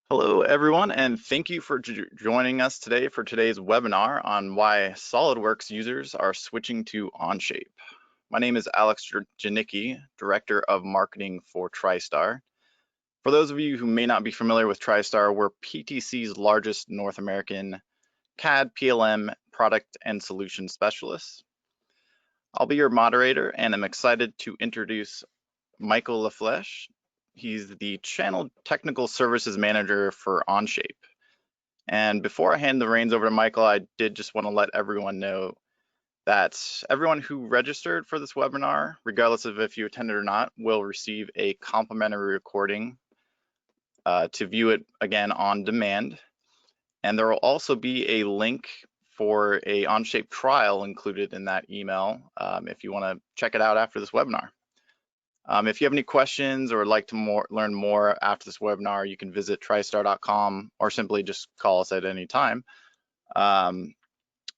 Hello, everyone, and thank you for joining us today for today's webinar on why SOLIDWORKS users are switching to Onshape. My name is Alex Janicki, Director of Marketing for TriStar. For those of you who may not be familiar with TriStar, we're PTC's largest North American CAD, PLM, product and solution specialist. I'll be your moderator, and I'm excited to introduce Michael Lafleche. He's the Channel Technical Services Manager for Onshape. And before I hand the reins over to Michael, I did just want to let everyone know that everyone who registered for this webinar, regardless of if you attended or not, will receive a complimentary recording to view it again on demand. And there will also be a link for a Onshape trial included in that email if you want to check it out after this webinar. If you have any questions or would like to learn more after this webinar, you can visit tristar.com or simply just call us at any time.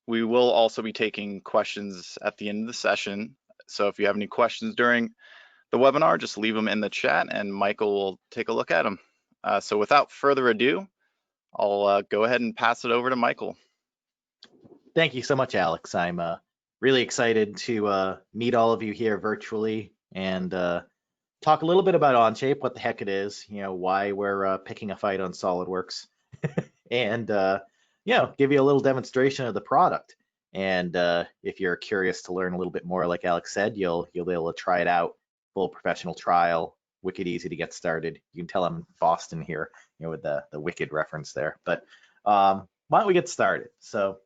We will also be taking questions at the end of the session. So if you have any questions during the webinar, just leave them in the chat and Michael will take a look at them. So without further ado, I'll go ahead and pass it over to Michael. Thank you so much, Alex. I'm really excited to meet all of you here virtually and talk a little bit about Onshape, what the heck it is, why we're picking a fight on SolidWorks, and give you a little demonstration of the product. And if you're curious to learn a little bit more, like Alex said, you'll be able to try it out, full professional trial, wicked easy to get started. You can tell I'm Boston here, with the wicked reference there. But why don't we get started? So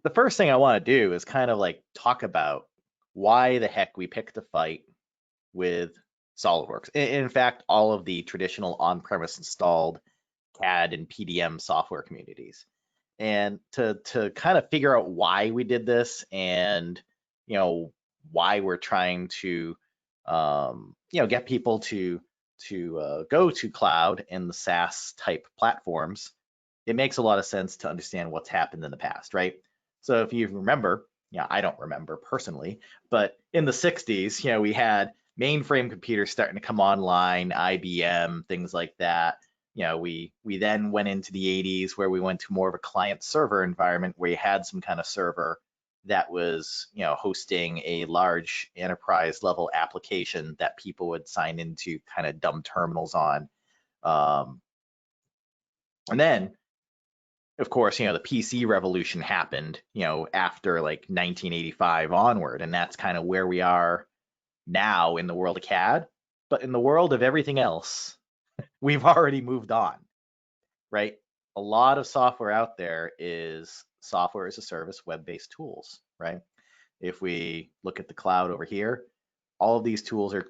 the first thing I want to do is kind of like talk about why the heck we picked a fight with SolidWorks. In fact, all of the traditional on-premise installed CAD and PDM software communities. And to kind of figure out why we did this and, why we're trying to, get people to go to cloud and the SaaS type platforms, it makes a lot of sense to understand what's happened in the past, right? So if you remember, I don't remember personally, but in the 60s, we had mainframe computers starting to come online, IBM, things like that. We then went into the 80s where we went to more of a client server environment where you had some kind of server that was, hosting a large enterprise level application that people would sign into kind of dumb terminals on. And then of course, the PC revolution happened, after like 1985 onward, and that's kind of where we are now in the world of CAD. But in the world of everything else, we've already moved on, right? A lot of software out there is software as a service, web-based tools, right? If we look at the cloud over here, all of these tools are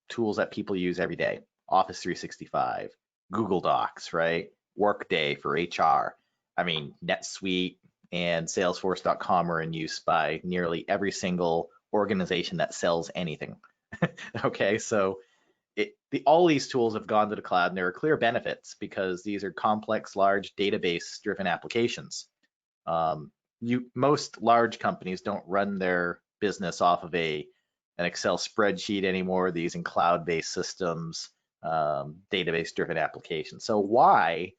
tools that people use every day. Office 365, Google Docs, right? Workday for HR. I mean, NetSuite and Salesforce.com are in use by nearly every single organization that sells anything. Okay, so all these tools have gone to the cloud, and there are clear benefits because these are complex, large database-driven applications. Most large companies don't run their business off of an Excel spreadsheet anymore. They're using cloud-based systems, database-driven applications. So why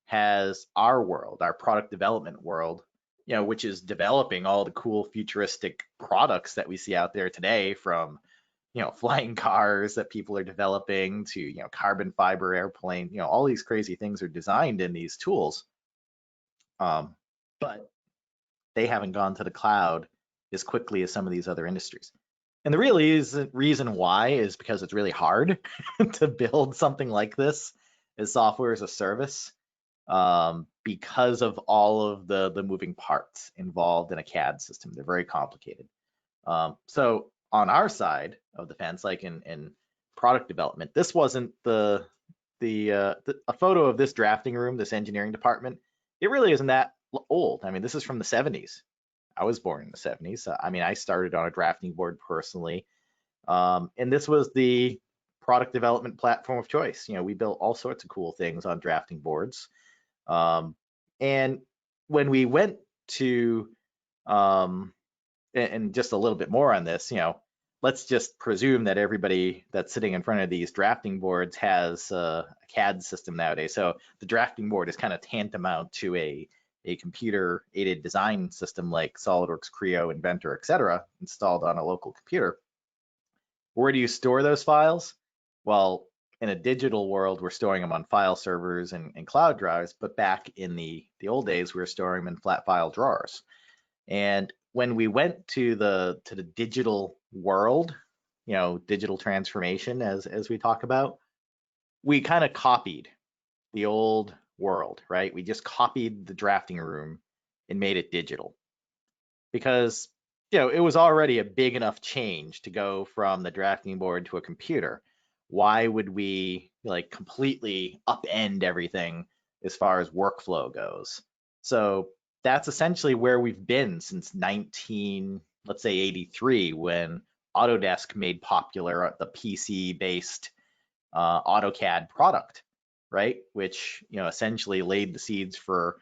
has our world, our product development world, which is developing all the cool futuristic products that we see out there today, from flying cars that people are developing to carbon fiber airplane, all these crazy things are designed in these tools, but they haven't gone to the cloud as quickly as some of these other industries. And the reason why is because it's really hard to build something like this as software as a service, because of all of the moving parts involved in a CAD system. They're very complicated. So on our side of the fence, like in product development, this wasn't a photo of this drafting room, this engineering department. It really isn't that old. I mean, this is from the 70s. I was born in the 70s. I mean, I started on a drafting board personally. And this was the product development platform of choice. We built all sorts of cool things on drafting boards. And when we went to, and just a little bit more on this, let's just presume that everybody that's sitting in front of these drafting boards has a CAD system nowadays. So the drafting board is kind of tantamount to a computer aided design system like SolidWorks, Creo, Inventor, etc., installed on a local computer. Where do you store those files? Well, in a digital world, we're storing them on file servers and cloud drives, but back in the old days, we were storing them in flat file drawers. And when we went to the digital world, digital transformation as we talk about, we kind of copied the old world, right? We just copied the drafting room and made it digital because it was already a big enough change to go from the drafting board to a computer. Why would we like completely upend everything as far as workflow goes? So that's essentially where we've been since 83, when Autodesk made popular the PC-based AutoCAD product, right? Which essentially laid the seeds for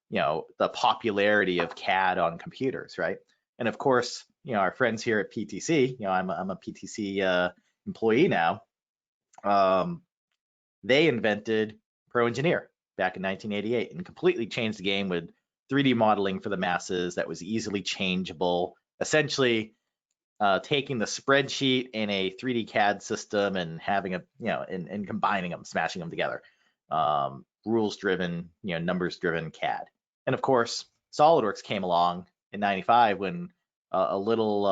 the popularity of CAD on computers, right? And of course, our friends here at PTC, I'm a PTC employee now. They invented Pro Engineer back in 1988 and completely changed the game with 3D modeling for the masses that was easily changeable, essentially taking the spreadsheet in a 3D CAD system and having and combining them, smashing them together. Rules driven, numbers driven CAD. And of course, SolidWorks came along in 95 when a little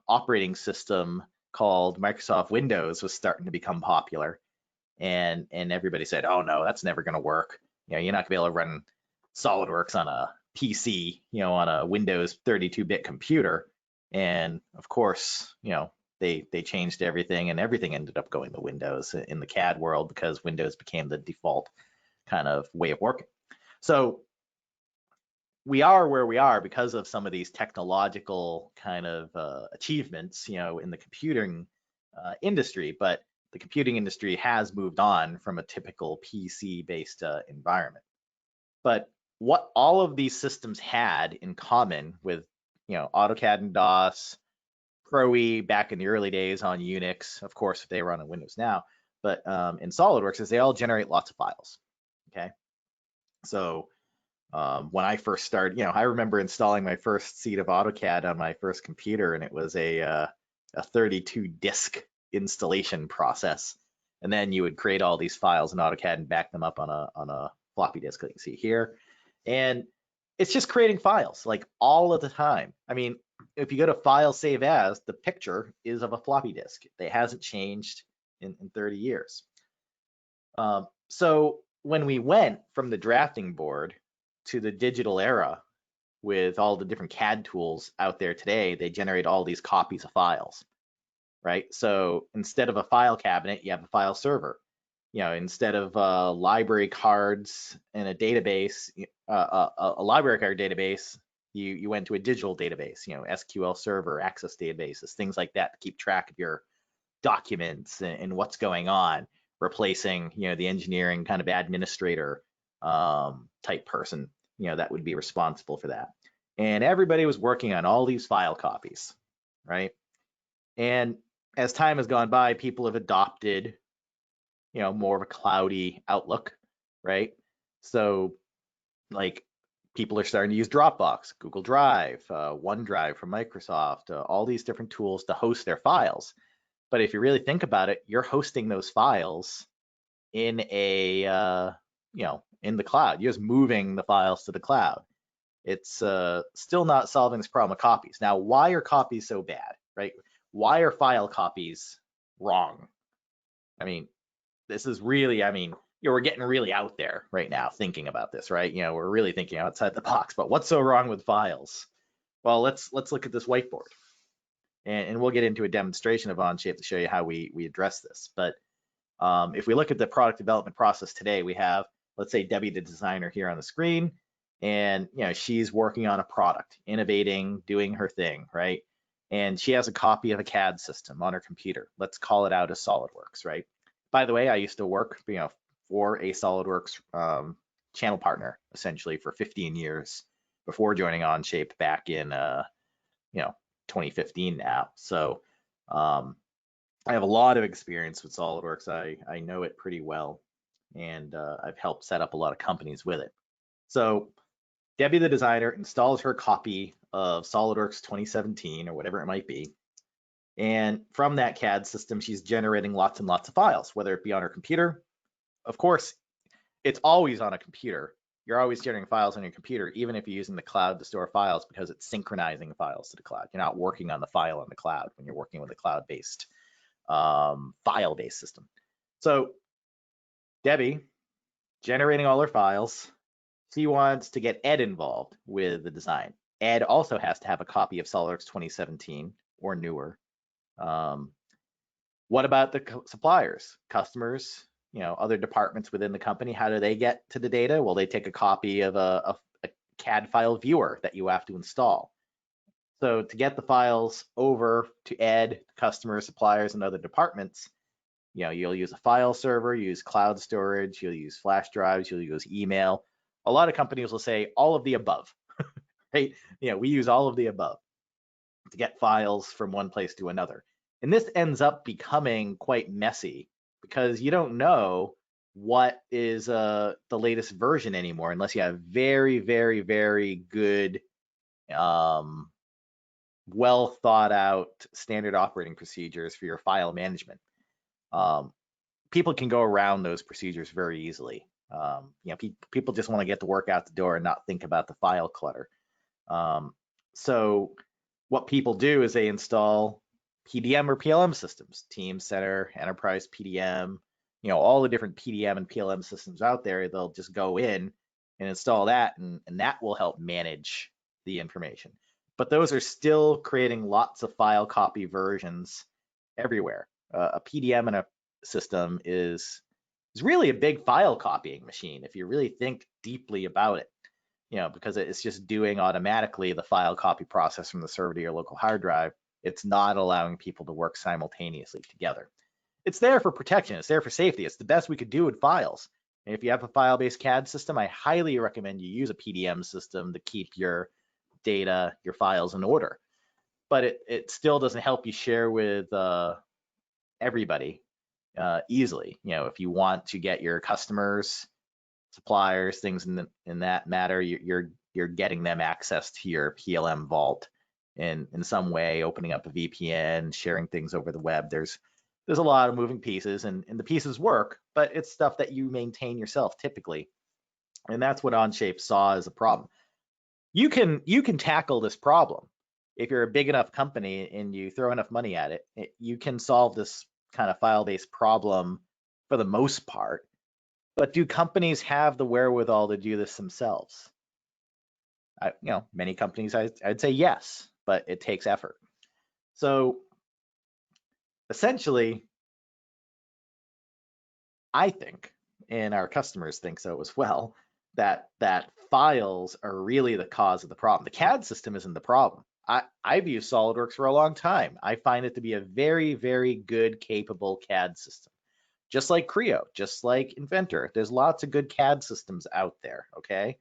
operating system called Microsoft Windows was starting to become popular. And everybody said, oh no, that's never going to work. You're not going to be able to run SolidWorks on a PC, on a Windows 32-bit computer. And of course, they changed everything, and everything ended up going to Windows in the CAD world because Windows became the default kind of way of working. So we are where we are because of some of these technological kind of achievements, in the computing industry. But the computing industry has moved on from a typical PC-based environment. But what all of these systems had in common with, AutoCAD and DOS, Pro-E back in the early days on Unix, of course, they run on Windows now, but in SolidWorks is they all generate lots of files, okay? So when I first started, I remember installing my first seat of AutoCAD on my first computer, and it was a 32 disk installation process. And then you would create all these files in AutoCAD and back them up on a floppy disk that you can see here. And it's just creating files like all of the time. I mean, if you go to File Save As, the picture is of a floppy disk. It hasn't changed in 30 years. So when we went from the drafting board to the digital era with all the different CAD tools out there today, they generate all these copies of files, right? So instead of a file cabinet, you have a file server. Instead of library cards in a database, a library card database, you went to a digital database, SQL Server, Access databases, things like that to keep track of your documents and what's going on, replacing, the engineering kind of administrator type person, that would be responsible for that. And everybody was working on all these file copies, right? And as time has gone by, people have adopted more of a cloudy outlook, right? So like people are starting to use Dropbox, Google Drive, OneDrive from Microsoft, all these different tools to host their files. But if you really think about it, you're hosting those files in a, in the cloud. You're just moving the files to the cloud. It's still not solving this problem of copies. Now, why are copies so bad, right? Why are file copies wrong? I mean, this is really, we're getting really out there right now thinking about this, right? We're really thinking outside the box, but what's so wrong with files? Well, let's look at this whiteboard, and we'll get into a demonstration of Onshape to show you how we address this. But if we look at the product development process today, we have, let's say, Debbie, the designer here on the screen, and she's working on a product, innovating, doing her thing, right? And she has a copy of a CAD system on her computer. Let's call it out as SolidWorks, right? By the way, I used to work, for a SolidWorks channel partner, essentially for 15 years before joining Onshape back in, 2015 now. So I have a lot of experience with SolidWorks. I know it pretty well, and I've helped set up a lot of companies with it. So Debbie, the designer, installs her copy of SolidWorks 2017 or whatever it might be. And from that CAD system, she's generating lots and lots of files, whether it be on her computer. Of course, it's always on a computer. You're always generating files on your computer, even if you're using the cloud to store files, because it's synchronizing files to the cloud. You're not working on the file on the cloud when you're working with a cloud-based, file-based system. So Debbie, generating all her files, she wants to get Ed involved with the design. Ed also has to have a copy of SolidWorks 2017 or newer. What about the suppliers, customers, other departments within the company? How do they get to the data? Well, they take a copy of a CAD file viewer that you have to install. So to get the files over to Ed, customers, suppliers, and other departments, you'll use a file server, use cloud storage, you'll use flash drives, you'll use email. A lot of companies will say all of the above, right? We use all of the above to get files from one place to another. And this ends up becoming quite messy because you don't know what is the latest version anymore unless you have very, very, very good, well thought out standard operating procedures for your file management. People can go around those procedures very easily. People just want to get the work out the door and not think about the file clutter. So what people do is they install PDM or PLM systems, Team Center, Enterprise PDM, all the different PDM and PLM systems out there. They'll just go in and install that, and that will help manage the information. But those are still creating lots of file copy versions everywhere. A PDM in a system is really a big file copying machine if you really think deeply about it, because it's just doing automatically the file copy process from the server to your local hard drive. It's not allowing people to work simultaneously together. It's there for protection. It's there for safety. It's the best we could do with files. And if you have a file-based CAD system, I highly recommend you use a PDM system to keep your data, your files in order. But it still doesn't help you share with everybody easily. If you want to get your customers, suppliers, things in that matter, you're getting them access to your PLM vault in some way, opening up a VPN, sharing things over the web. There's a lot of moving pieces, and the pieces work, but it's stuff that you maintain yourself typically. And that's what Onshape saw as a problem. You can tackle this problem. If you're a big enough company and you throw enough money at it, you can solve this kind of file-based problem for the most part. But do companies have the wherewithal to do this themselves? Many companies, I'd say yes, but it takes effort. So essentially, I think, and our customers think so as well, that files are really the cause of the problem. The CAD system isn't the problem. I've used SolidWorks for a long time. I find it to be a very, very good, capable CAD system. Just like Creo, just like Inventor. There's lots of good CAD systems out there, okay?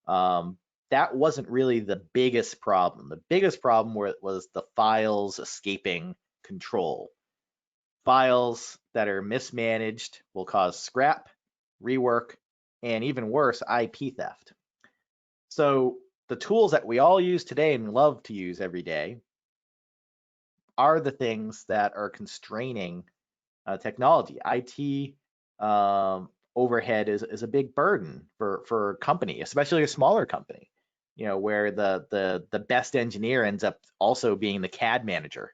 That wasn't really the biggest problem. The biggest problem was the files escaping control. Files that are mismanaged will cause scrap, rework, and even worse, IP theft. So the tools that we all use today and love to use every day are the things that are constraining technology. IT overhead is a big burden for a company, especially a smaller company, where the best engineer ends up also being the CAD manager,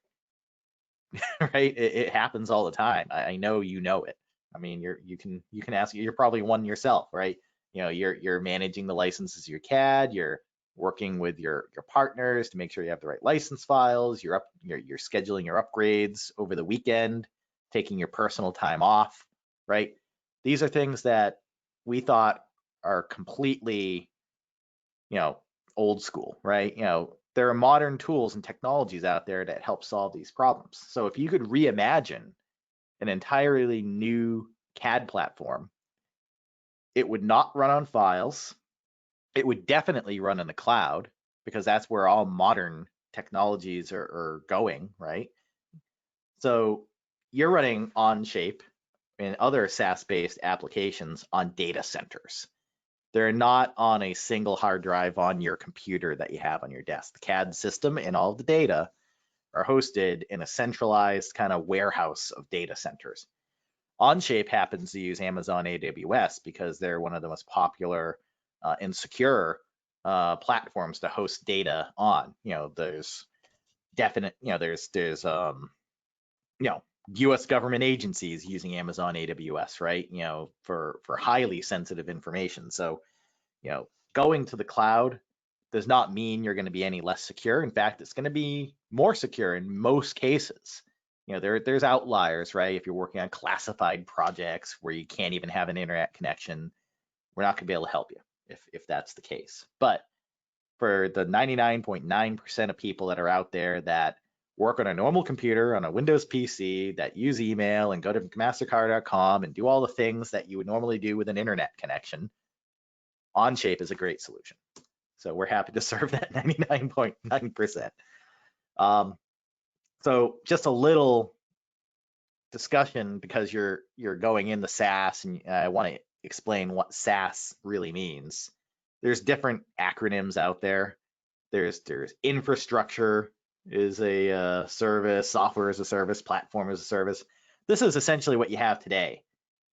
right? It happens all the time. I know you know it. I mean, you can ask. You're probably one yourself, right? You're managing the licenses of your CAD. You're working with your partners to make sure you have the right license files. You're scheduling your upgrades over the weekend, taking your personal time off, right? These are things that we thought are completely, old school, right? There are modern tools and technologies out there that help solve these problems. So if you could reimagine an entirely new CAD platform, it would not run on files. It would definitely run in the cloud because that's where all modern technologies are going, right? So you're running Onshape and other SaaS-based applications on data centers. They're not on a single hard drive on your computer that you have on your desk. The CAD system and all of the data are hosted in a centralized kind of warehouse of data centers. Onshape happens to use Amazon AWS because they're one of the most popular and secure platforms to host data on. There's definite, U.S. government agencies using Amazon AWS, right? For highly sensitive information. So, going to the cloud does not mean you're going to be any less secure. In fact, it's going to be more secure in most cases. There's outliers, right? If you're working on classified projects where you can't even have an internet connection, we're not going to be able to help you if that's the case. But for the 99.9% of people that are out there that work on a normal computer, on a Windows PC, that use email and go to mastercard.com and do all the things that you would normally do with an internet connection, Onshape is a great solution. So we're happy to serve that 99.9%. So just a little discussion because you're going into SaaS, and I want to explain what SaaS really means. There's different acronyms out there. There's infrastructure is a service, software as a service, platform as a service. This is essentially what you have today.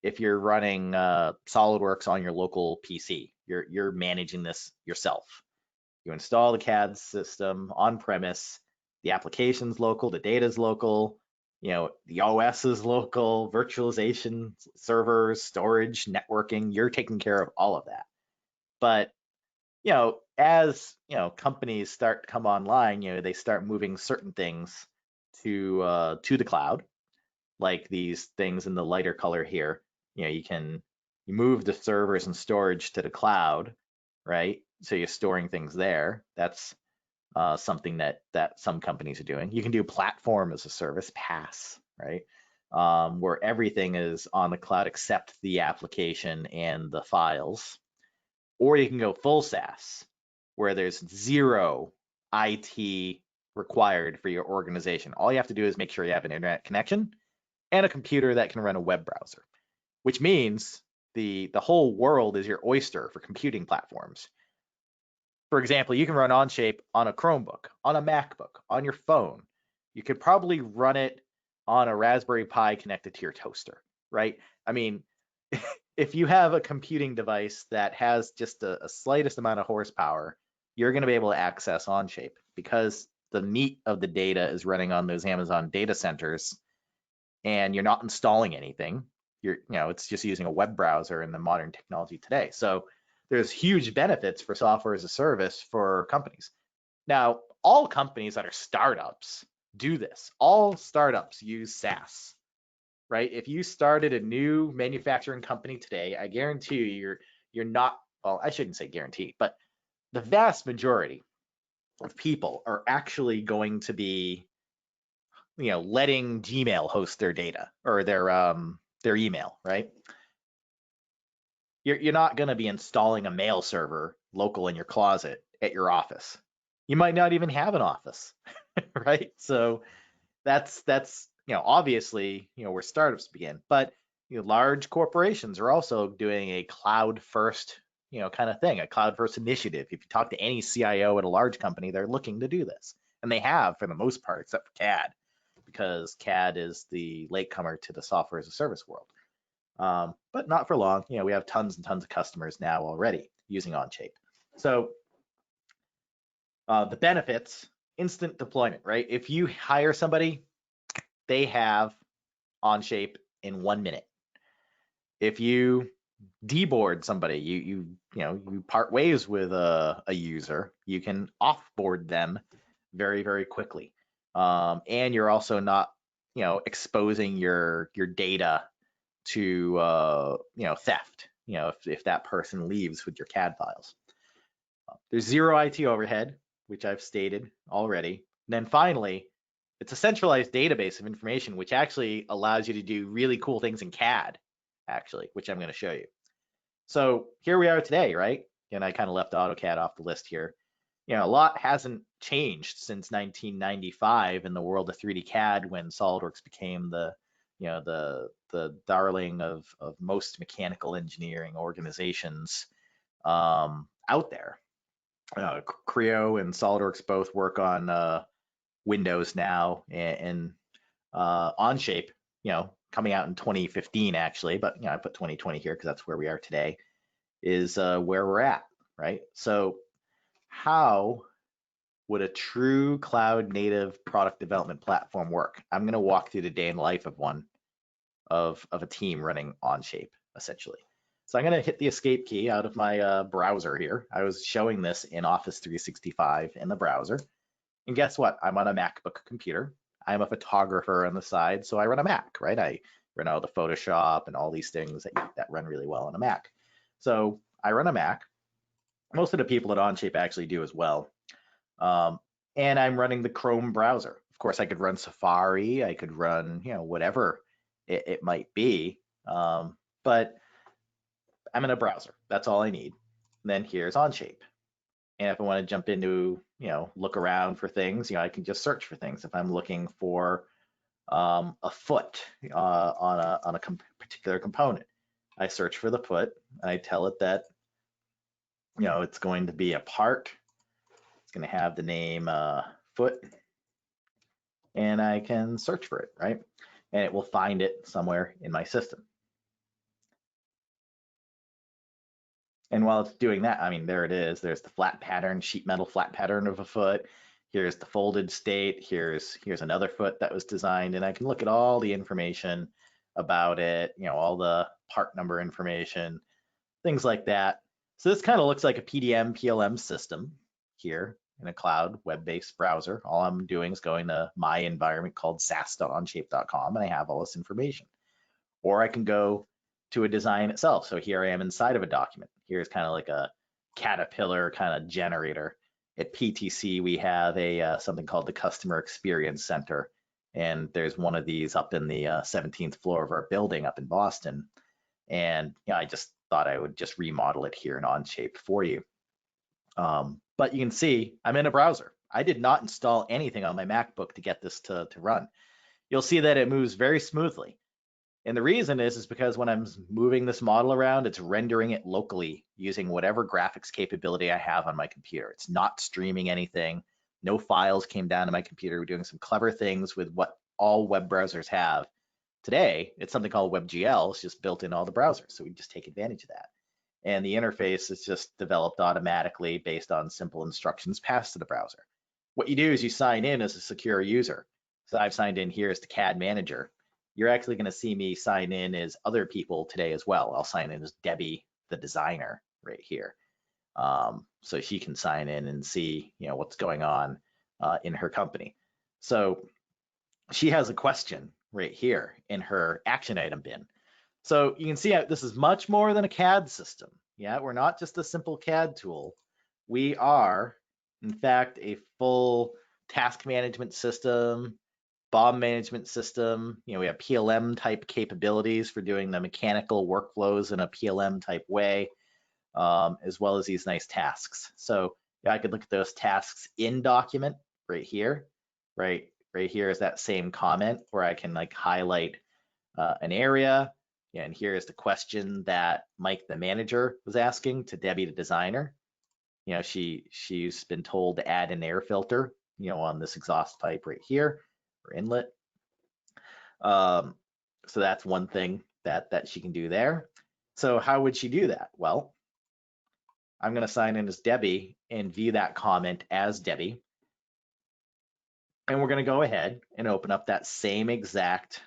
If you're running SolidWorks on your local PC, you're managing this yourself. You install the CAD system on premise, the application's local, the data's local, the OS is local, virtualization, servers, storage, networking, you're taking care of all of that. But as companies start to come online, they start moving certain things to the cloud, like these things in the lighter color here. You move the servers and storage to the cloud, right? So you're storing things there. That's something that some companies are doing. You can do platform as a service, PaaS, right? Where everything is on the cloud except the application and the files. Or you can go full SaaS, where there's zero IT required for your organization. All you have to do is make sure you have an internet connection and a computer that can run a web browser, which means the whole world is your oyster for computing platforms. For example, you can run Onshape on a Chromebook, on a MacBook, on your phone. You could probably run it on a Raspberry Pi connected to your toaster, right? I mean, if you have a computing device that has just a slightest amount of horsepower, you're going to be able to access Onshape because the meat of the data is running on those Amazon data centers, and you're not installing anything. It's just using a web browser in the modern technology today. So there's huge benefits for software as a service for companies. Now, all companies that are startups do this. All startups use SaaS. Right? If you started a new manufacturing company today, I guarantee you're not, well, I shouldn't say guarantee, but the vast majority of people are actually going to be, letting Gmail host their data or their email, right? You're not going to be installing a mail server local in your closet at your office. You might not even have an office, right? So that's obviously where startups begin, but large corporations are also doing a cloud first kind of thing, a cloud first initiative. If you talk to any CIO at a large company, they're looking to do this, and they have for the most part, except for CAD, because CAD is the latecomer to the software as a service world. But not for long. We have tons and tons of customers now already using Onshape. So the benefits: instant deployment, right? If you hire somebody, they have Onshape in 1 minute. If you deboard somebody, you part ways with a user, you can offboard them very, very quickly. And you're also not exposing your data to theft, if that person leaves with your CAD files. There's zero IT overhead, which I've stated already. And then finally, it's a centralized database of information, which actually allows you to do really cool things in CAD, actually, which I'm going to show you. So here we are today, right? And I kind of left AutoCAD off the list here. a lot hasn't changed since 1995 in the world of 3D CAD when SolidWorks became the darling of most mechanical engineering organizations out there. Creo and SolidWorks both work on Windows now, and Onshape, coming out in 2015 actually, but I put 2020 here because that's where we are today, is where we're at, right? So how would a true cloud native product development platform work? I'm going to walk through the day in the life of one of a team running Onshape, essentially. So I'm going to hit the escape key out of my browser here. I was showing this in Office 365 in the browser. And guess what? I'm on a MacBook computer. I'm a photographer on the side, so I run a Mac, right? I run all the Photoshop and all these things that run really well on a Mac. So I run a Mac. Most of the people at Onshape actually do as well. And I'm running the Chrome browser. Of course, I could run Safari. I could run, whatever it might be. But I'm in a browser. That's all I need. And then here's Onshape. And if I want to jump into, look around for things, I can just search for things. If I'm looking for a foot on a particular component, I search for the foot. And I tell it that, it's going to be a part. It's going to have the name foot, and I can search for it, right? And it will find it somewhere in my system. And while it's doing that, I mean, there it is. There's the flat pattern, sheet metal flat pattern of a foot. Here's the folded state. Here's another foot that was designed, and I can look at all the information about it, all the part number information, things like that. So this kind of looks like a PDM, PLM system here in a cloud web-based browser. All I'm doing is going to my environment called SaaS.onshape.com, and I have all this information. Or I can go to a design itself. So here I am inside of a document. Here's kind of like a Caterpillar kind of generator. At PTC, we have something called the Customer Experience Center, and there's one of these up in the 17th floor of our building up in Boston. And I just thought I would just remodel it here in Onshape for you. But you can see I'm in a browser. I did not install anything on my MacBook to get this to run. You'll see that it moves very smoothly. And the reason is because when I'm moving this model around, it's rendering it locally using whatever graphics capability I have on my computer. It's not streaming anything. No files came down to my computer. We're doing some clever things with what all web browsers have. Today, it's something called WebGL. It's just built in all the browsers. So we just take advantage of that. And the interface is just developed automatically based on simple instructions passed to the browser. What you do is you sign in as a secure user. So I've signed in here as the CAD manager. You're actually going to see me sign in as other people today as well. I'll sign in as Debbie, the designer, right here. So she can sign in and see, what's going on in her company. So she has a question right here in her action item bin. So you can see this is much more than a CAD system. Yeah, we're not just a simple CAD tool. We are, in fact, a full task management system, BOM management system. We have PLM type capabilities for doing the mechanical workflows in a PLM type way, as well as these nice tasks. So I could look at those tasks in document right here. Right here is that same comment where I can highlight an area. And here's the question that Mike, the manager, was asking to Debbie, the designer. She's been told to add an air filter, on this exhaust pipe right here, or inlet. So that's one thing that she can do there. So how would she do that? Well, I'm going to sign in as Debbie and view that comment as Debbie. And we're going to go ahead and open up that same exact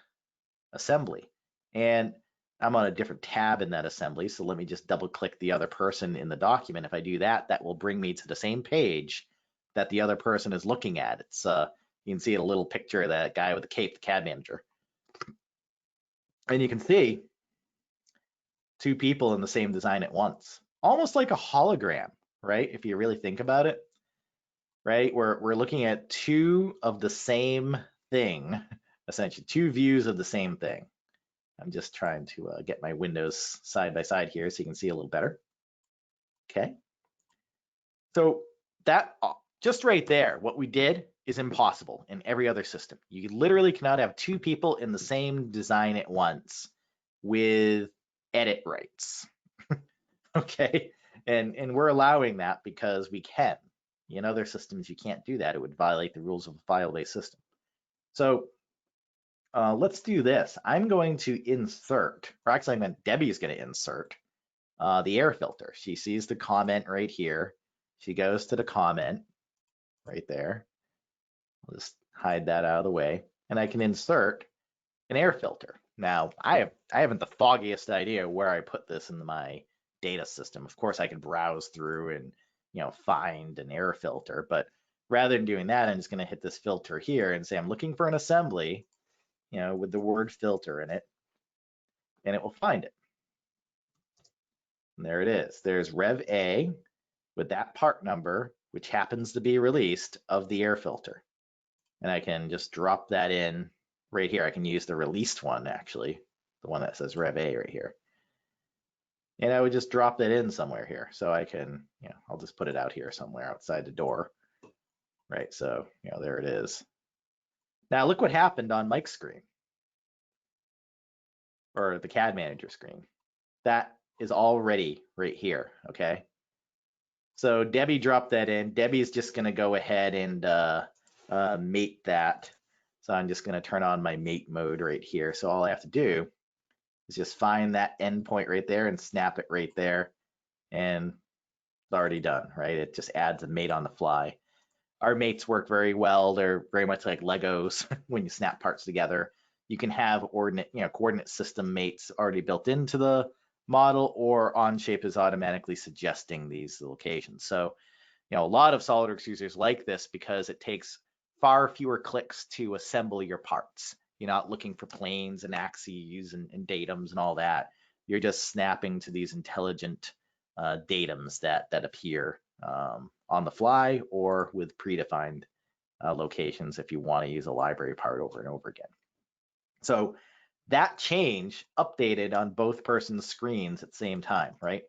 assembly. And I'm on a different tab in that assembly. So let me just double click the other person in the document. If I do that, that will bring me to the same page that the other person is looking at. It's you can see a little picture of that guy with the cape, the CAD manager. And you can see two people in the same design at once, almost like a hologram, right? If you really think about it, right? We're looking at two of the same thing, essentially two views of the same thing. I'm just trying to get my windows side by side here so you can see a little better. Okay. So that just right there, what we did is impossible in every other system. You literally cannot have two people in the same design at once with edit rights. Okay, and we're allowing that because we can. In other systems, you can't do that. It would violate the rules of a file-based system. So let's do this. I'm going to insert, or actually, Debbie's going to insert the air filter. She sees the comment right here. She goes to the comment right there. I'll just hide that out of the way, and I can insert an air filter. Now, I haven't the foggiest idea where I put this in my data system. Of course, I could browse through and find an air filter, but rather than doing that, I'm just going to hit this filter here and say I'm looking for an assembly, with the word filter in it, and it will find it. And there it is. There's Rev A with that part number, which happens to be released of the air filter. And I can just drop that in right here. I can use the released one, actually, the one that says Rev A right here. And I would just drop that in somewhere here. So I can, I'll just put it out here somewhere outside the door. Right, so, there it is. Now look what happened on Mike's screen, or the CAD manager screen. That is already right here, okay? So Debbie dropped that in. Debbie's just gonna go ahead and mate that. So I'm just gonna turn on my mate mode right here. So all I have to do is just find that endpoint right there and snap it right there, and it's already done, right? It just adds a mate on the fly. Our mates work very well. They're very much like Legos when you snap parts together. You can have coordinate system mates already built into the model, or Onshape is automatically suggesting these locations. So, a lot of SOLIDWORKS users like this because it takes far fewer clicks to assemble your parts. You're not looking for planes and axes and datums and all that. You're just snapping to these intelligent datums that appear on the fly or with predefined locations if you want to use a library part over and over again. So that change updated on both persons' screens at the same time, right?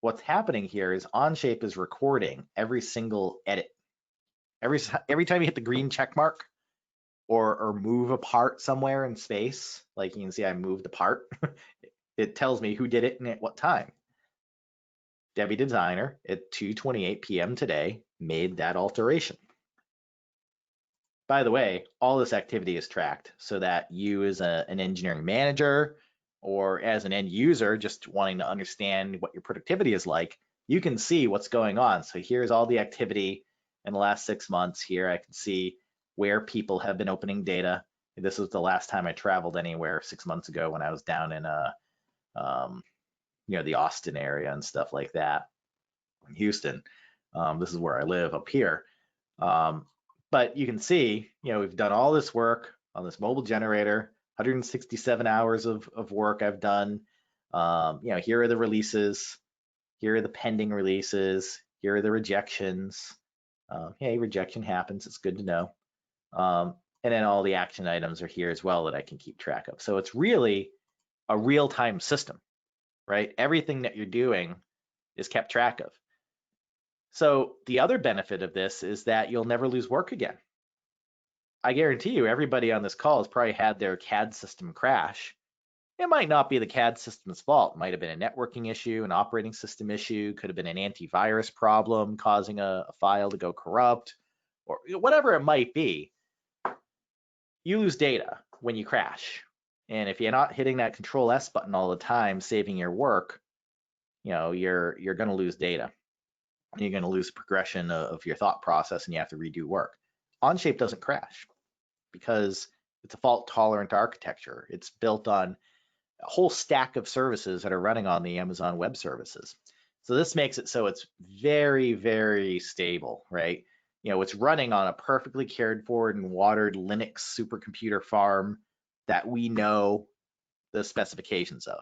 What's happening here is Onshape is recording every single edit. Every time you hit the green check mark or move a part somewhere in space, like you can see I moved a part, it tells me who did it and at what time. Debbie Designer at 2:28 p.m. today made that alteration. By the way, all this activity is tracked so that you as an engineering manager or as an end user just wanting to understand what your productivity is like, you can see what's going on. So here's all the activity in the last 6 months. Here I can see where people have been opening data. This was the last time I traveled anywhere 6 months ago when I was down in the Austin area and stuff like that, Houston. This is where I live up here. But you can see, we've done all this work on this mobile generator, 167 hours of work I've done. Here are the releases. Here are the pending releases. Here are the rejections. Hey, rejection happens. It's good to know. And then all the action items are here as well that I can keep track of. So it's really a real-time system, right? Everything that you're doing is kept track of. So the other benefit of this is that you'll never lose work again. I guarantee you everybody on this call has probably had their CAD system crash. It might not be the CAD system's fault. It might have been a networking issue, an operating system issue, could have been an antivirus problem causing a file to go corrupt, or whatever it might be. You lose data when you crash. And if you're not hitting that Control S button all the time, saving your work, you're going to lose data. You're going to lose progression of your thought process and you have to redo work. Onshape doesn't crash because it's a fault-tolerant architecture. It's built on a whole stack of services that are running on the Amazon Web Services. So this makes it so it's very, very stable, right? It's running on a perfectly cared for and watered Linux supercomputer farm that we know the specifications of.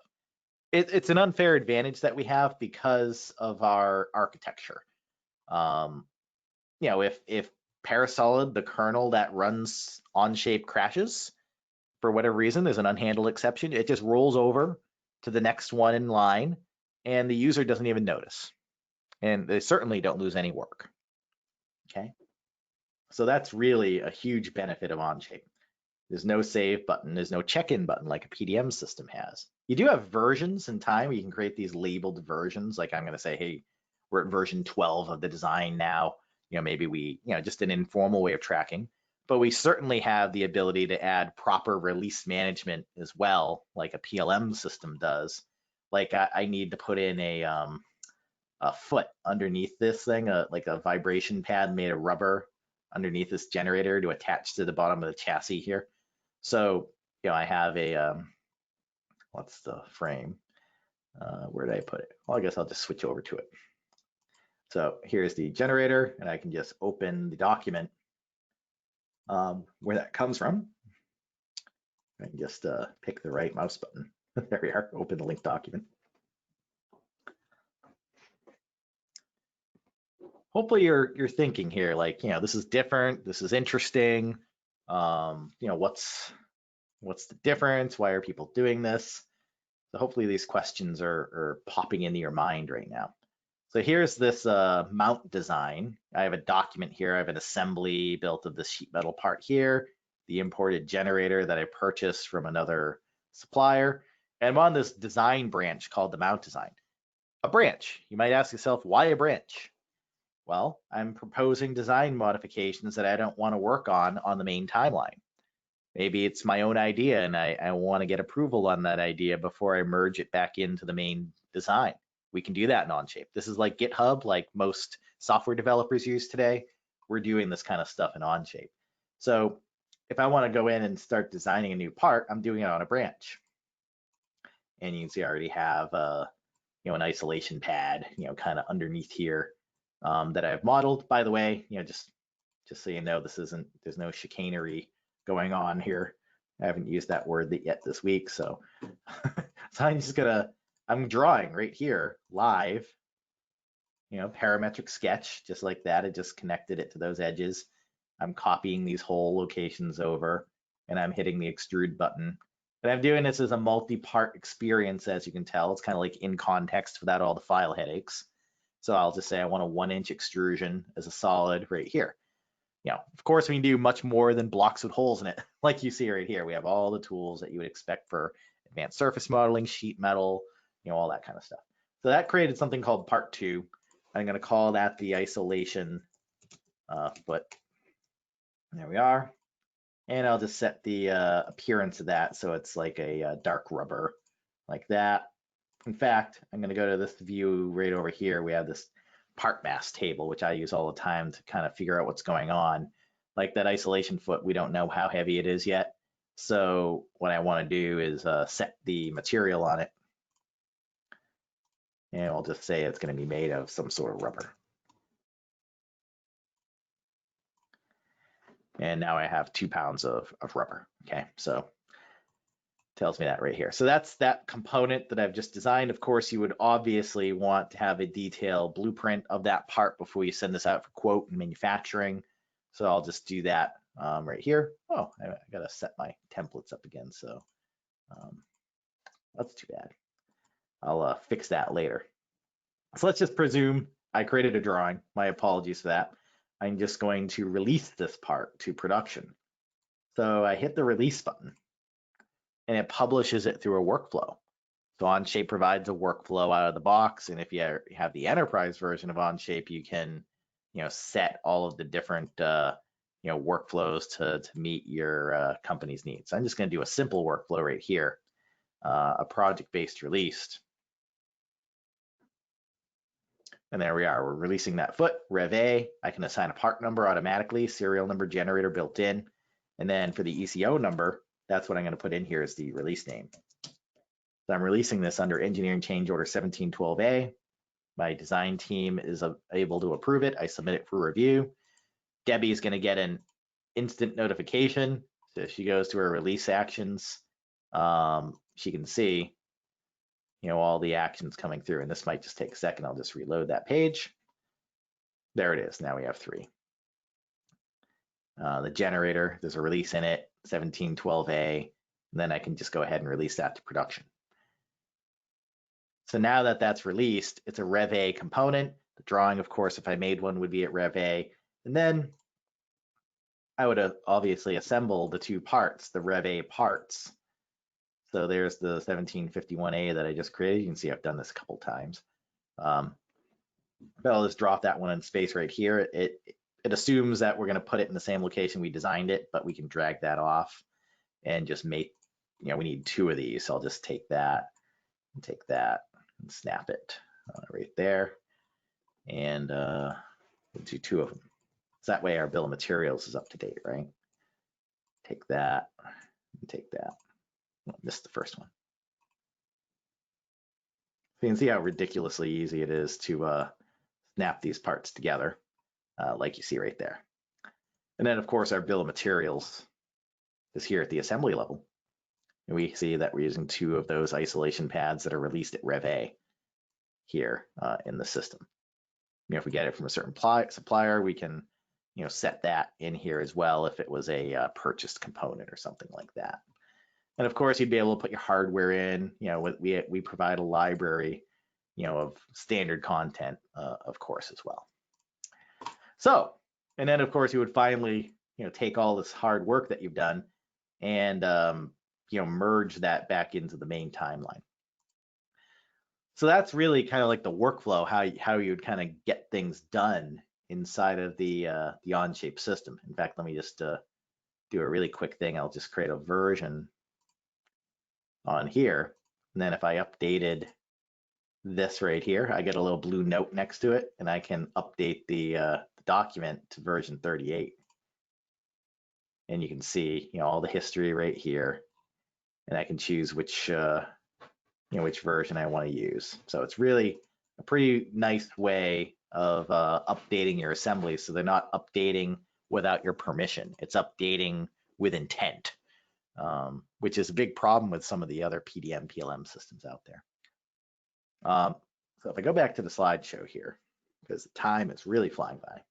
It's an unfair advantage that we have because of our architecture. If Parasolid, the kernel that runs Onshape, crashes for whatever reason, there's an unhandled exception, it just rolls over to the next one in line and the user doesn't even notice. And they certainly don't lose any work. okay? So that's really a huge benefit of Onshape. There's no save button. There's no check-in button like a PDM system has. You do have versions in time where you can create these labeled versions. Like I'm going to say, hey, we're at version 12 of the design now. Maybe we, just an informal way of tracking. But we certainly have the ability to add proper release management as well, like a PLM system does. Like I need to put in a foot underneath this thing, like a vibration pad made of rubber underneath this generator to attach to the bottom of the chassis here. So, I have a, what's the frame? Where did I put it? Well, I guess I'll just switch over to it. So here's the generator, and I can just open the document where that comes from. I can just pick the right mouse button. There we are, open the link document. Hopefully you're thinking here, like, this is different, this is interesting. What's the difference? Why are people doing this? So hopefully these questions are popping into your mind right now. So here's this mount design. I have a document here. I have an assembly built of this sheet metal part here, the imported generator that I purchased from another supplier. And I'm on this design branch called the mount design. A branch. You might ask yourself, why a branch? Well, I'm proposing design modifications that I don't want to work on the main timeline. Maybe it's my own idea and I want to get approval on that idea before I merge it back into the main design. We can do that in Onshape. This is like GitHub, like most software developers use today. We're doing this kind of stuff in Onshape. So if I want to go in and start designing a new part, I'm doing it on a branch. And you can see I already have an isolation pad, kind of underneath here that I've modeled. By the way, just so you know, there's no chicanery going on here. I haven't used that word yet this week, so so I'm drawing right here live, parametric sketch, just like that. I just connected it to those edges. I'm copying these whole locations over, and I'm hitting the extrude button. And I'm doing this as a multi-part experience, as you can tell. It's kind of like in context without all the file headaches. So I'll just say I want a 1-inch extrusion as a solid right here. Of course, we can do much more than blocks with holes in it. Like you see right here, we have all the tools that you would expect for advanced surface modeling, sheet metal, all that kind of stuff. So that created something called part 2. I'm going to call that the isolation foot. There we are. And I'll just set the appearance of that so it's like a dark rubber, like that. In fact, I'm going to go to this view right over here. We have this part mass table, which I use all the time to kind of figure out what's going on. Like that isolation foot, we don't know how heavy it is yet. So what I want to do is set the material on it. And I'll just say it's going to be made of some sort of rubber. And now I have 2 pounds of rubber. Okay, so tells me that right here. So that's that component that I've just designed. Of course, you would obviously want to have a detailed blueprint of that part before you send this out for quote and manufacturing. So I'll just do that right here. Oh, I gotta set my templates up again. So that's too bad. I'll fix that later. So let's just presume I created a drawing. My apologies for that. I'm just going to release this part to production. So I hit the release button and it publishes it through a workflow. So Onshape provides a workflow out of the box. And if you have the enterprise version of Onshape, you can, set all of the different, workflows to meet your company's needs. I'm just going to do a simple workflow right here, a project-based release. And there we are. We're releasing that foot, Rev A. I can assign a part number automatically, serial number generator built in. And then for the ECO number, that's what I'm going to put in here as the release name. So I'm releasing this under engineering change order 1712A. My design team is able to approve it. I submit it for review. Debbie is going to get an instant notification. So if she goes to her release actions, she can see, all the actions coming through. And this might just take a second. I'll just reload that page. There it is. Now we have 3. The generator, there's a release in it, 1712A. And then I can just go ahead and release that to production. So now that that's released, it's a Rev A component. The drawing, of course, if I made one, would be at Rev A. And then I would obviously assemble the two parts, the Rev A parts. So there's the 1751A that I just created. You can see I've done this a couple times. But I'll just drop that one in space right here. It assumes that we're going to put it in the same location we designed it, but we can drag that off and just make, we need two of these. So I'll just take that and snap it right there. And we'll do two of them. So that way our bill of materials is up to date, right? Take that and take that. Oh, missed the first one. So you can see how ridiculously easy it is to snap these parts together, like you see right there. And then, of course, our bill of materials is here at the assembly level. And we see that we're using two of those isolation pads that are released at Rev A here in the system. If we get it from a certain supplier, we can set that in here as well if it was a purchased component or something like that. And of course, you'd be able to put your hardware in. We provide a library, of standard content, of course, as well. So, and then of course, you would finally, take all this hard work that you've done and merge that back into the main timeline. So that's really kind of like the workflow, how you would kind of get things done inside of the Onshape system. In fact, let me just do a really quick thing. I'll just create a version on here. And then if I updated this right here, I get a little blue note next to it, and I can update the document to version 38. And you can see, all the history right here, and I can choose which version I want to use. So it's really a pretty nice way of updating your assemblies, so they're not updating without your permission. It's updating with intent, which is a big problem with some of the other PDM, PLM systems out there. So if I go back to the slideshow here, because the time is really flying by,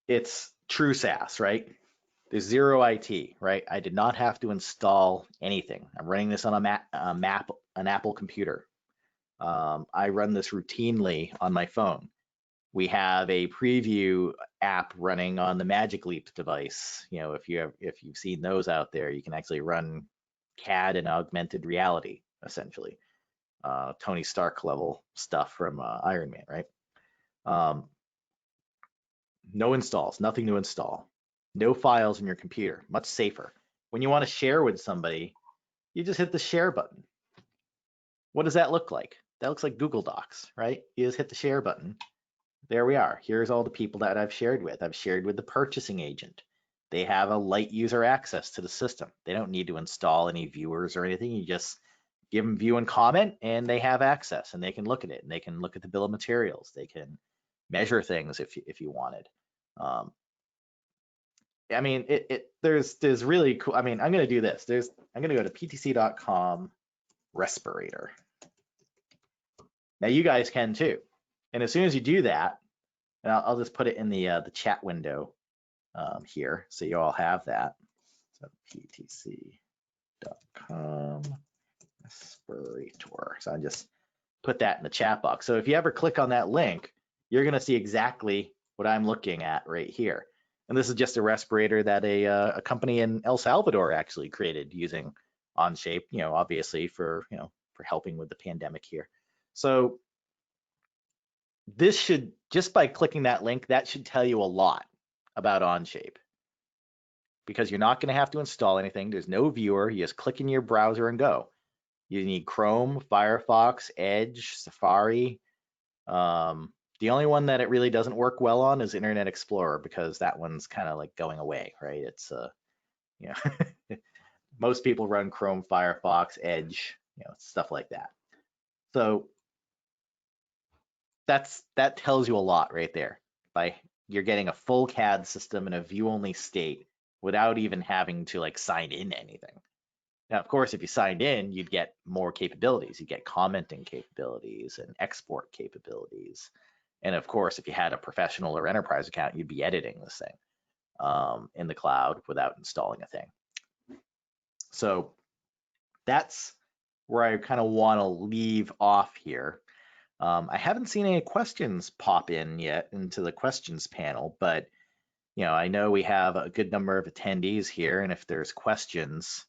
it's true SaaS, right? There's zero IT, right? I did not have to install anything. I'm running this on an Apple computer. I run this routinely on my phone. We have a preview app running on the Magic Leap device. If you've seen those out there, you can actually run CAD and augmented reality, essentially. Tony Stark level stuff from Iron Man, right? No installs, nothing to install. No files in your computer, much safer. When you want to share with somebody, you just hit the share button. What does that look like? That looks like Google Docs, right? You just hit the share button. There we are. Here's all the people that I've shared with. I've shared with the purchasing agent. They have a light user access to the system. They don't need to install any viewers or anything. You just give them view and comment, and they have access, and they can look at it, and they can look at the bill of materials. They can measure things if you wanted. I mean, there's really cool. I mean, I'm going to do this. I'm going to go to ptc.com respirator. Now you guys can too. And as soon as you do that, and I'll just put it in the chat window here, so you all have that. So ptc.com respirator. So I just put that in the chat box. So if you ever click on that link, you're going to see exactly what I'm looking at right here. And this is just a respirator that a company in El Salvador actually created using Onshape, obviously for helping with the pandemic here. So this should, just by clicking that link, that should tell you a lot about Onshape, because you're not going to have to install anything. There's no viewer. You just click in your browser and go. You need Chrome, Firefox, Edge, Safari. The only one that it really doesn't work well on is Internet Explorer, because that one's kind of like going away, right? It's most people run Chrome, Firefox, Edge, stuff like that. So that tells you a lot right there. You're getting a full CAD system in a view-only state without even having to sign in anything. Now, of course, if you signed in, you'd get more capabilities. You get commenting capabilities and export capabilities. And of course, if you had a professional or enterprise account, you'd be editing this thing in the cloud without installing a thing. So that's where I kind of want to leave off here. I haven't seen any questions pop in yet into the questions panel, but I know we have a good number of attendees here, and if there's questions,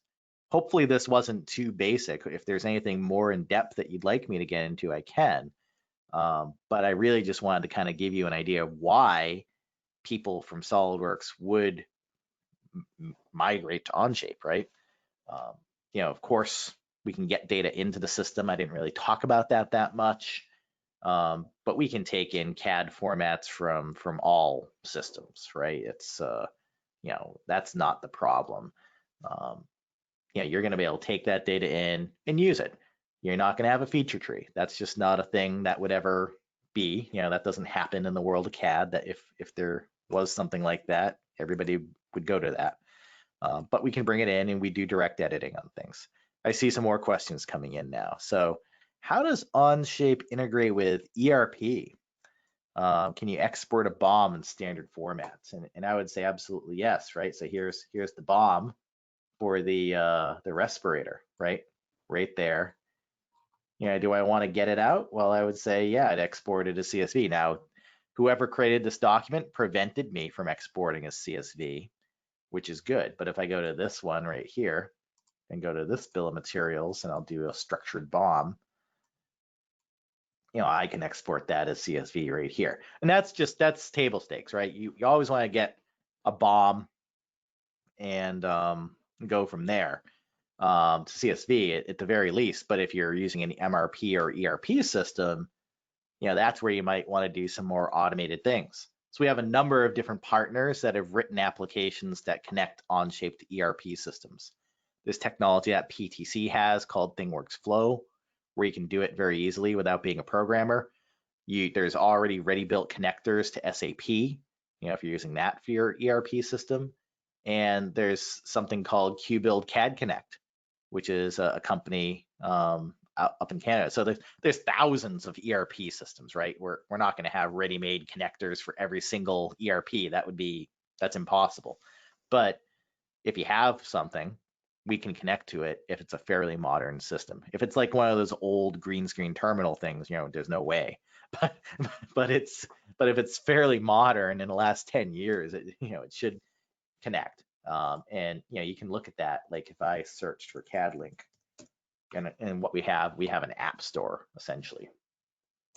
hopefully this wasn't too basic. If there's anything more in depth that you'd like me to get into, I can. But I really just wanted to kind of give you an idea of why people from SolidWorks would migrate to Onshape, right? Um, of course, we can get data into the system. I didn't really talk about that much, but we can take in CAD formats from all systems, right? It's that's not the problem. Um, you're going to be able to take that data in and use it. You're not going to have a feature tree. That's just not a thing that would ever be. That doesn't happen in the world of CAD. That if there was something like that, everybody would go to that. But we can bring it in and we do direct editing on things. I see some more questions coming in now. So how does Onshape integrate with ERP? Can you export a BOM in standard formats? And I would say absolutely yes, right? So here's the BOM for the respirator, right? Right there. Do I want to get it out? Well, I would say, yeah, I'd export it as CSV. Now, whoever created this document prevented me from exporting as CSV, which is good. But if I go to this one right here and go to this bill of materials and I'll do a structured BOM, I can export that as CSV right here. And that's table stakes, right? You always want to get a BOM and go from there to CSV at the very least. But if you're using an MRP or ERP system, that's where you might want to do some more automated things. So we have a number of different partners that have written applications that connect Onshape to ERP systems. There's technology that PTC has called ThingWorx Flow, where you can do it very easily without being a programmer. There's already ready-built connectors to SAP, if you're using that for your ERP system. And there's something called QBuild CAD Connect, which is a company up in Canada. So there's thousands of ERP systems, right? We're not going to have ready-made connectors for every single ERP. That's impossible. But if you have something, we can connect to it if it's a fairly modern system. If it's like one of those old green screen terminal things, there's no way. But if it's fairly modern in the last 10 years, it should connect. And you can look at that. Like if I searched for CADLink, and what we have an app store essentially.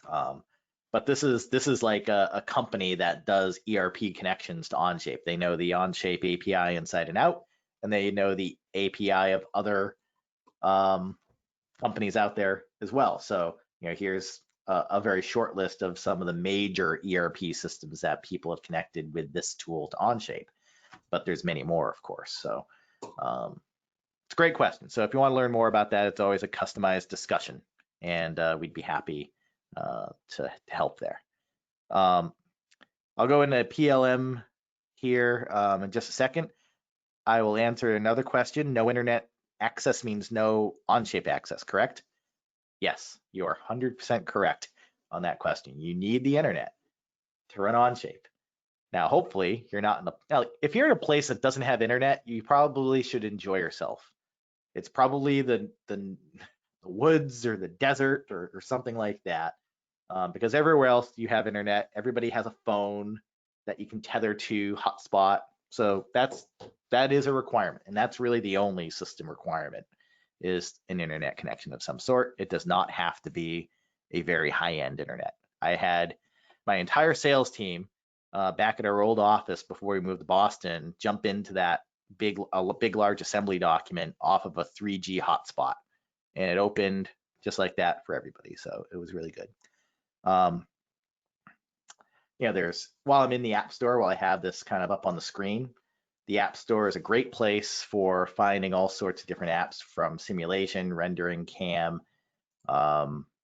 But this is like a company that does ERP connections to Onshape. They know the Onshape API inside and out, and they know the API of other companies out there as well. So here's a very short list of some of the major ERP systems that people have connected with this tool to Onshape. But there's many more, of course. So it's a great question. So if you want to learn more about that, it's always a customized discussion, and we'd be happy to help there. I'll go into PLM here in just a second. I will answer another question. No internet access means no Onshape access, correct? Yes, you are 100% correct on that question. You need the internet to run Onshape. Now, hopefully, you're not if you're in a place that doesn't have internet, you probably should enjoy yourself. It's probably the woods or the desert or something like that, because everywhere else you have internet. Everybody has a phone that you can tether to hotspot. So that is a requirement, and that's really the only system requirement is an internet connection of some sort. It does not have to be a very high-end internet. I had my entire sales team back at our old office before we moved to Boston jump into that big large assembly document off of a 3G hotspot, and it opened just like that for everybody. So it was really good. While I'm in the App Store, while I have this kind of up on the screen, the App Store is a great place for finding all sorts of different apps, from simulation, rendering, CAM,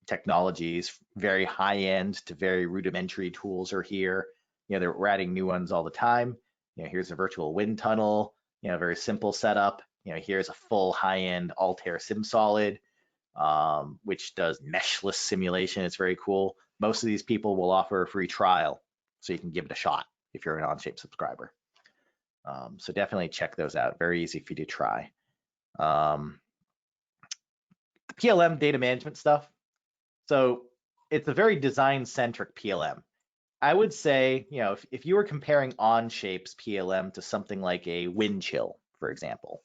technologies, very high end to very rudimentary tools are here. We're adding new ones all the time. Here's a virtual wind tunnel, very simple setup. Here's a full high-end Altair SimSolid, which does meshless simulation. It's very cool. Most of these people will offer a free trial, so you can give it a shot if you're an Onshape subscriber. So definitely check those out. Very easy for you to try. PLM data management stuff. So it's a very design-centric PLM. I would say, if you were comparing Onshape's PLM to something like a Windchill, for example,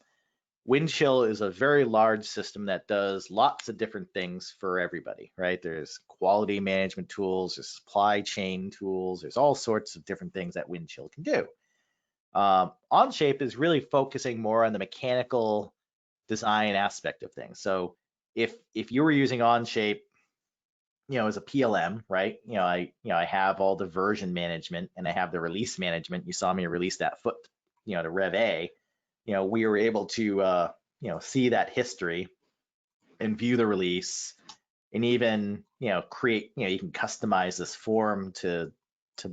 Windchill is a very large system that does lots of different things for everybody, right? There's quality management tools, there's supply chain tools, there's all sorts of different things that Windchill can do. Onshape is really focusing more on the mechanical design aspect of things. So if you were using Onshape, as a PLM, right? I have all the version management and I have the release management. You saw me release that foot, to Rev A. We were able to, see that history and view the release, and even, create, you can customize this form to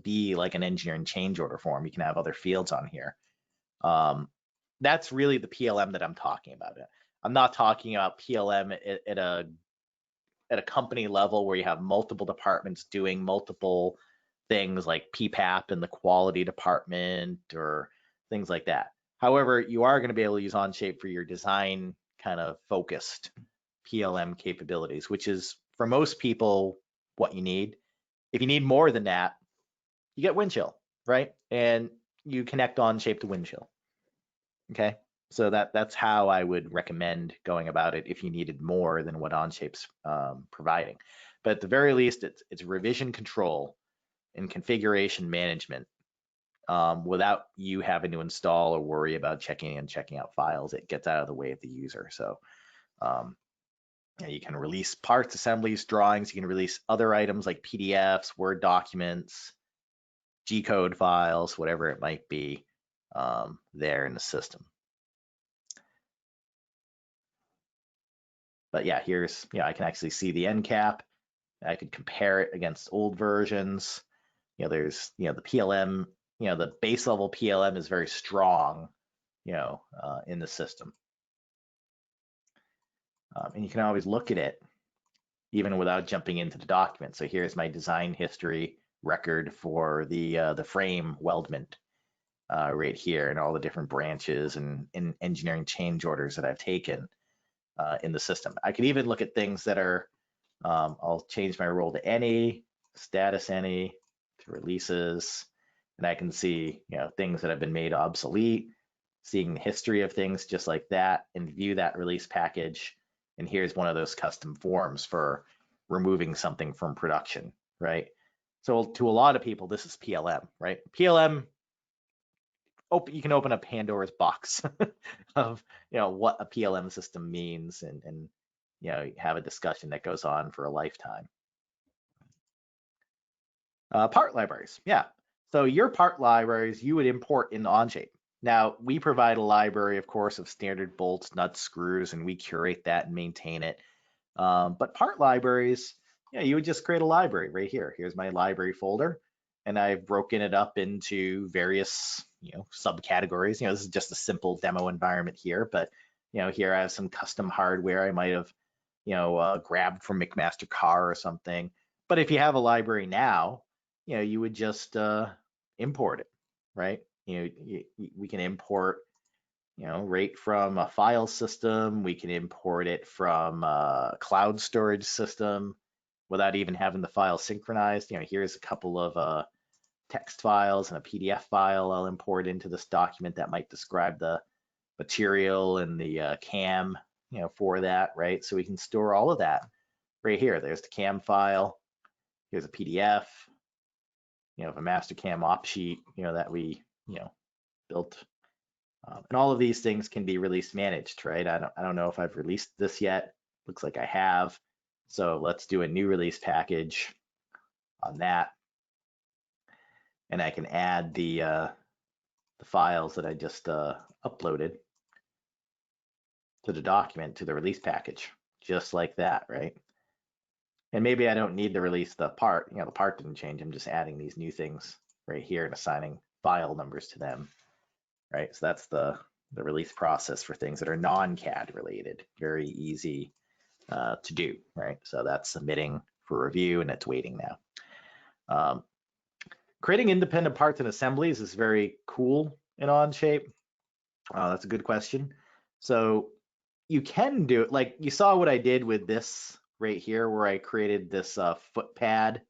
be like an engineering change order form. You can have other fields on here. That's really the PLM that I'm talking about. I'm not talking about PLM at a company level where you have multiple departments doing multiple things like PPAP in the quality department or things like that. However, you are going to be able to use Onshape for your design kind of focused PLM capabilities, which is for most people what you need. If you need more than that, you get Windchill, right? And you connect Onshape to Windchill. Okay, so that's how I would recommend going about it if you needed more than what Onshape's providing. But at the very least, it's revision control and configuration management without you having to install or worry about checking in and checking out files. It gets out of the way of the user. So you can release parts, assemblies, drawings. You can release other items like PDFs, Word documents, G-code files, whatever it might be there in the system. But yeah, here's, I can actually see the end cap. I could compare it against old versions. There's, the PLM, the base level PLM is very strong, in the system. And you can always look at it even without jumping into the document. So here's my design history record for the frame weldment right here, and all the different branches and engineering change orders that I've taken in the system. I could even look at things that are, I'll change my role to any, status any, to releases, and I can see, things that have been made obsolete, seeing the history of things just like that, and view that release package. And here's one of those custom forms for removing something from production, right? So to a lot of people, this is PLM, right? PLM, you can open up Pandora's box of, what a PLM system means, and have a discussion that goes on for a lifetime. Part libraries, yeah. So your part libraries, you would import in Onshape. Now, we provide a library, of course, of standard bolts, nuts, screws, and we curate that and maintain it. But part libraries, you would just create a library right here. Here's my library folder, and I've broken it up into various, subcategories. This is just a simple demo environment here, but here I have some custom hardware I might have, grabbed from McMaster Car or something. But if you have a library now, you would just import it, right? We can import, right from a file system. We can import it from a cloud storage system without even having the file synchronized. Here's a couple of text files and a PDF file I'll import into this document that might describe the material and the CAM, for that, right? So we can store all of that right here. There's the CAM file. Here's a PDF, of a Mastercam op sheet, that we, built. And all of these things can be release managed, right? I don't know if I've released this yet. Looks like I have. So let's do a new release package on that. And I can add the files that I just uploaded to the document, to the release package, just like that, right? And maybe I don't need to release the part, the part didn't change. I'm just adding these new things right here and assigning file numbers to them, right? So that's the release process for things that are non-CAD related. Very easy to do, right? So that's submitting for review, and it's waiting now. Creating independent parts and assemblies is very cool in Onshape. That's a good question. So you can do it, like you saw what I did with this right here where I created this foot pad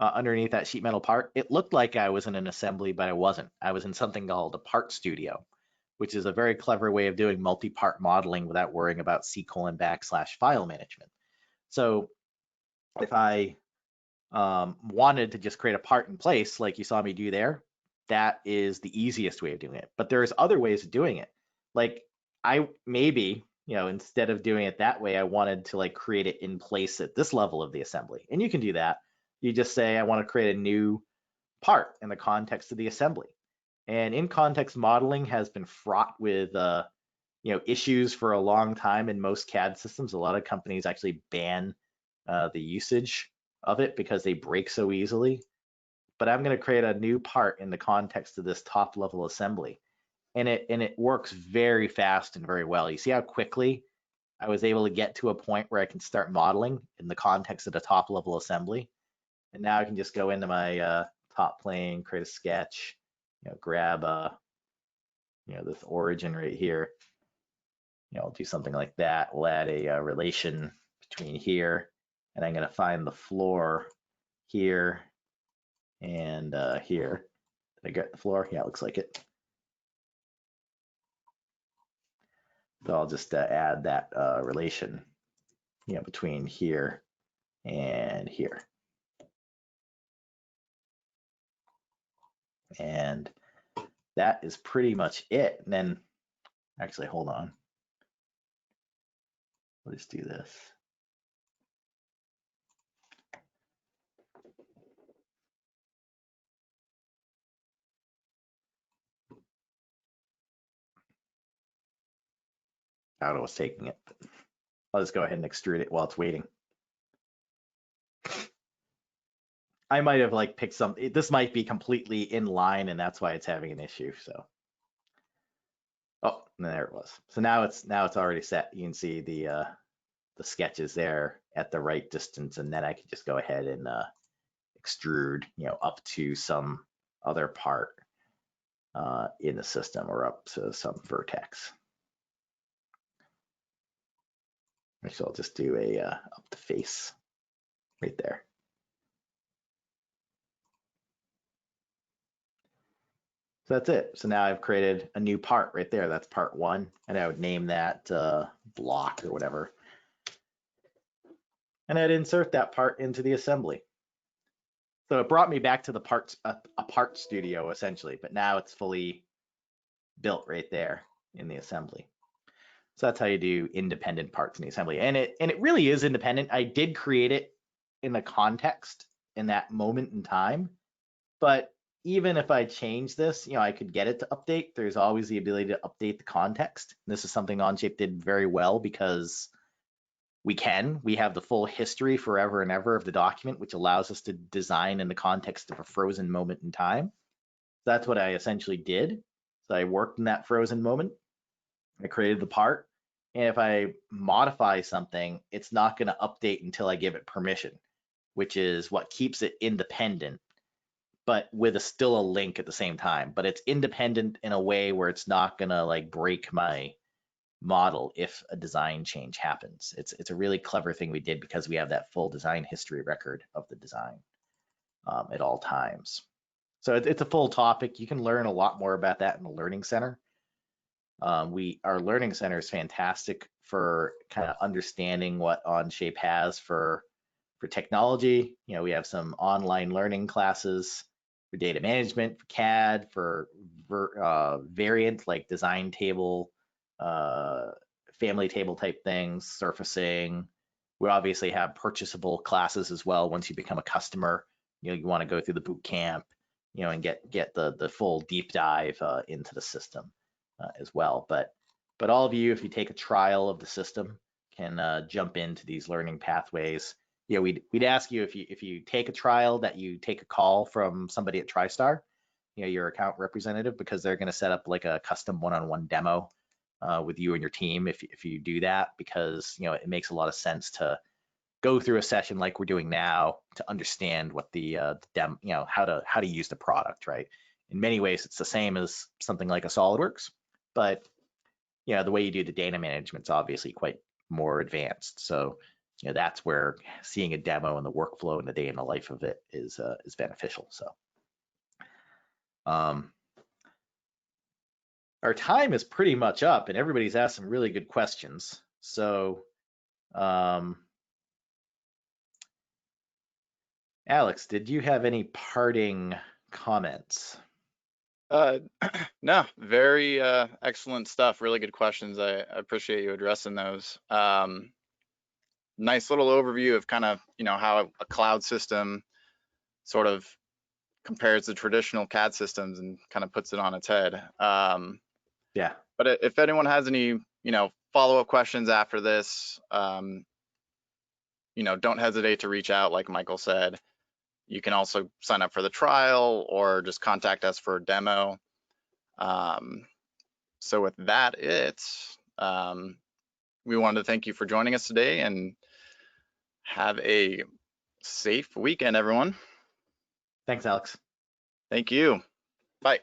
underneath that sheet metal part, it looked like I was in an assembly, but I wasn't. I was in something called a part studio, which is a very clever way of doing multi-part modeling without worrying about C:\file management. So if I wanted to just create a part in place, like you saw me do there, that is the easiest way of doing it. But there's other ways of doing it. Like I maybe, instead of doing it that way, I wanted to like create it in place at this level of the assembly. And you can do that. You just say, I want to create a new part in the context of the assembly. And in context modeling has been fraught with issues for a long time in most CAD systems. A lot of companies actually ban the usage of it because they break so easily. But I'm going to create a new part in the context of this top level assembly. And it works very fast and very well. You see how quickly I was able to get to a point where I can start modeling in the context of the top level assembly. And now I can just go into my top plane, create a sketch, grab this origin right here. I'll do something like that. We'll add a relation between here, and I'm going to find the floor here and here. Did I get the floor? Yeah, it looks like it. So I'll just add that relation, between here and here. And that is pretty much it. And then, actually, hold on. Let's do this. I don't know what's taking it, but I'll just go ahead and extrude it while it's waiting. I might have like picked some, this might be completely in line and that's why it's having an issue. So, oh, there it was. So now it's already set. You can see the sketches there at the right distance, and then I could just go ahead and extrude, up to some other part in the system or up to some vertex. So I'll just do a up the face right there. So that's it. So now I've created a new part right there. That's part 1, and I would name that block or whatever. And I'd insert that part into the assembly. So it brought me back to the parts, a part studio essentially, but now it's fully built right there in the assembly. So that's how you do independent parts in the assembly. And it really is independent. I did create it in the context in that moment in time, but even if I change this, I could get it to update. There's always the ability to update the context. This is something Onshape did very well because we have the full history forever and ever of the document, which allows us to design in the context of a frozen moment in time. That's what I essentially did. So I worked in that frozen moment. I created the part. And if I modify something, it's not going to update until I give it permission, which is what keeps it independent, but with still a link at the same time. But it's independent in a way where it's not going to like break my model if a design change happens. It's a really clever thing we did because we have that full design history record of the design at all times. So it's a full topic. You can learn a lot more about that in the Learning Center. Our Learning Center is fantastic for kind of understanding what Onshape has for technology. We have some online learning classes for data management, for CAD, for variant like design table, family table type things, surfacing. We obviously have purchasable classes as well. Once you become a customer, you want to go through the boot camp, and get the full deep dive into the system as well. But all of you, if you take a trial of the system, can jump into these learning pathways. We'd ask you if you take a trial that you take a call from somebody at TriStar, your account representative, because they're going to set up like a custom one-on-one demo with you and your team if you do that, because it makes a lot of sense to go through a session like we're doing now to understand what the how to use the product, right? In many ways, it's the same as something like a SolidWorks, but the way you do the data management is obviously quite more advanced. So that's where seeing a demo and the workflow and the day in the life of it is beneficial. So our time is pretty much up, and everybody's asked some really good questions. So Alex, did you have any parting comments? No, very excellent stuff. Really good questions. I appreciate you addressing those. Nice little overview of kind of, how a cloud system sort of compares to traditional CAD systems and kind of puts it on its head. Yeah. But if anyone has any, follow-up questions after this, don't hesitate to reach out, like Michael said. You can also sign up for the trial or just contact us for a demo. So with that, we wanted to thank you for joining us today and have a safe weekend, everyone. Thanks, Alex. Thank you. Bye.